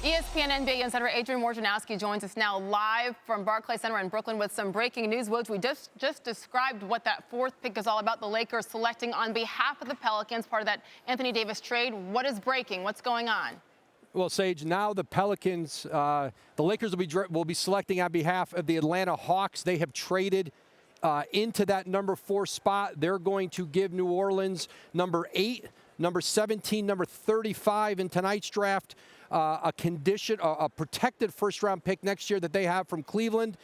ESPN NBA insider Adrian Wojnarowski joins us now live from Barclays Center in Brooklyn with some breaking news. Woj, we just described what that fourth pick is all about. The Lakers selecting on behalf of the Pelicans, part of that Anthony Davis trade. What is breaking? What's going on? Well, Sage, now the Pelicans, the Lakers will be selecting on behalf of the Atlanta Hawks. They have traded into that number 4 spot. They're going to give New Orleans number 8, number 17, number 35 in tonight's draft. A protected first-round pick next year that they have from Cleveland.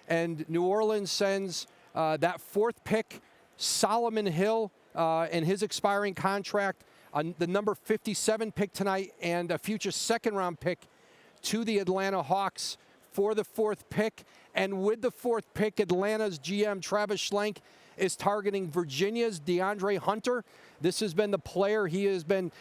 And New Orleans sends that 4th pick, Solomon Hill, and his expiring contract, the number 57 pick tonight, and a future second-round pick to the Atlanta Hawks for the 4th pick. And with the 4th pick, Atlanta's GM, Travis Schlenk, is targeting Virginia's DeAndre Hunter. This has been the player he has been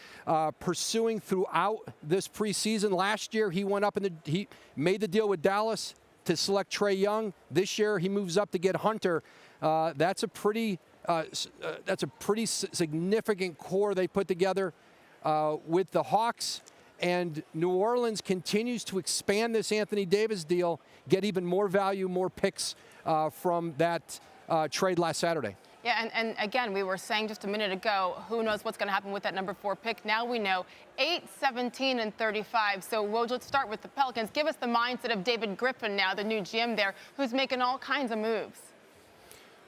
pursuing throughout this preseason. Last year, he went up he made the deal with Dallas to select Trae Young. This year, he moves up to get Hunter. That's a pretty significant core they put together with the Hawks. And New Orleans continues to expand this Anthony Davis deal, get even more value, more picks from that trade last Saturday. Yeah, and again, we were saying just a minute ago, who knows what's going to happen with that number 4 pick. Now we know 8, 17, and 35. So, Woj, let's start with the Pelicans. Give us the mindset of David Griffin now, the new GM there, who's making all kinds of moves.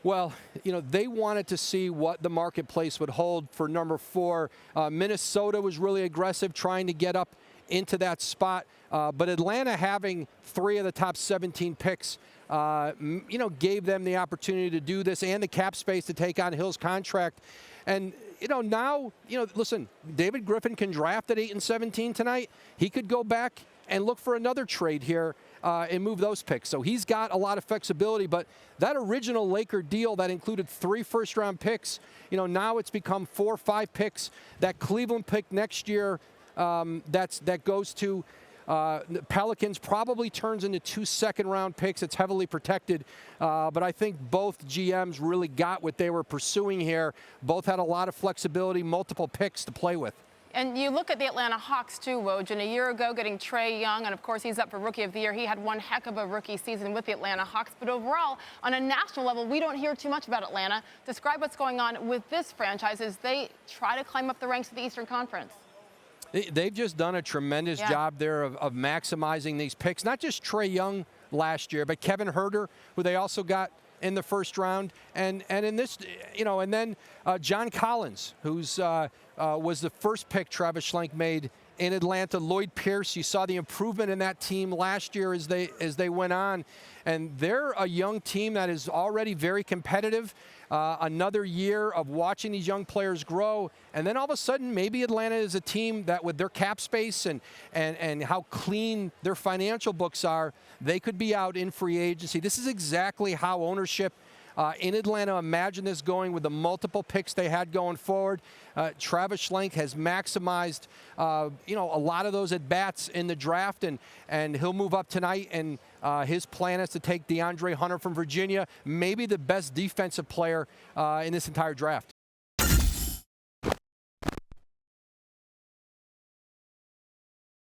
Well, you know, they wanted to see what the marketplace would hold for number 4. Minnesota was really aggressive, trying to get up into that spot. But Atlanta having 3 of the top 17 picks, you know, gave them the opportunity to do this and the cap space to take on Hill's contract. And, you know, now, you know, listen, David Griffin can draft at 8 and 17 tonight. He could go back and look for another trade here and move those picks. So he's got a lot of flexibility. But that original Laker deal that included 3 first-round picks, you know, now it's become 4 or 5 picks. That Cleveland pick next year, that goes to the Pelicans, probably turns into 2 second-round picks. It's heavily protected. But I think both GMs really got what they were pursuing here. Both had a lot of flexibility, multiple picks to play with. And you look at the Atlanta Hawks, too, Woj, and a year ago getting Trae Young, and, of course, he's up for Rookie of the Year. He had one heck of a rookie season with the Atlanta Hawks. But overall, on a national level, we don't hear too much about Atlanta. Describe what's going on with this franchise as they try to climb up the ranks of the Eastern Conference. They've just done a tremendous job there of maximizing these picks. Not just Trae Young last year, but Kevin Huerter, who they also got in the first round, and in this, you know, and then John Collins, who's was the first pick Travis Schlenk made in Atlanta. Lloyd Pierce, you saw the improvement in that team last year as they went on, and they're a young team that is already very competitive. Another year of watching these young players grow, and then all of a sudden maybe Atlanta is a team that with their cap space and how clean their financial books are, they could be out in free agency. This is exactly how ownership in Atlanta imagined this going with the multiple picks they had going forward. Travis Schlenk has maximized, you know, a lot of those at-bats in the draft, and he'll move up tonight, and his plan is to take DeAndre Hunter from Virginia, maybe the best defensive player in this entire draft.